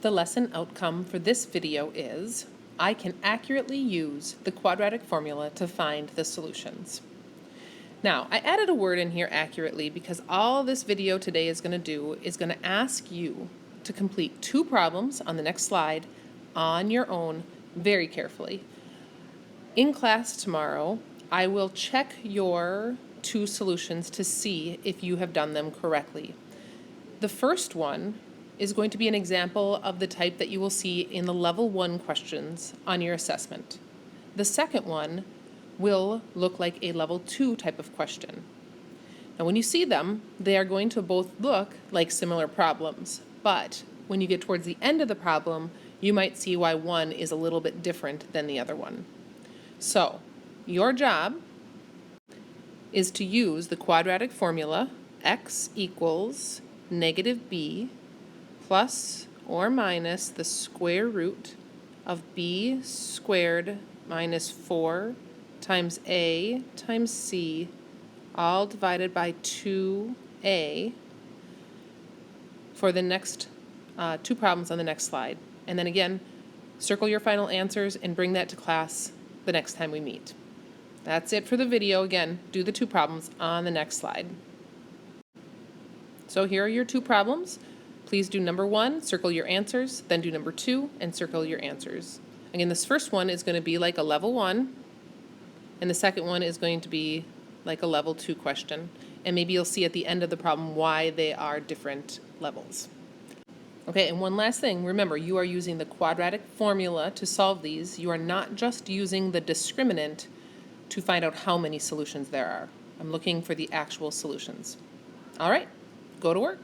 The lesson outcome for this video is, I can accurately use the quadratic formula to find the solutions. Now, I added a word in here, accurately, because all this video today is going to do is going to ask you to complete 2 problems on the next slide on your own very carefully. In class tomorrow, I will check your 2 solutions to see if you have done them correctly. The first one is going to be an example of the type that you will see in the level 1 questions on your assessment. The second one will look like a level 2 type of question. Now when you see them, they are going to both look like similar problems, but when you get towards the end of the problem, you might see why one is a little bit different than the other one. So, your job is to use the quadratic formula, x equals negative b plus or minus the square root of b squared minus 4 times a times c, all divided by 2a, for the next 2 problems on the next slide. And then again, circle your final answers and bring that to class the next time we meet. That's it for the video. Again, do the 2 problems on the next slide. So here are your 2 problems. Please do number 1, circle your answers, then do number 2 and circle your answers. Again, this first one is going to be like a level 1, and the second one is going to be like a level 2 question. And maybe you'll see at the end of the problem why they are different levels. Okay, and one last thing, remember, you are using the quadratic formula to solve these. You are not just using the discriminant to find out how many solutions there are. I'm looking for the actual solutions. All right, go to work.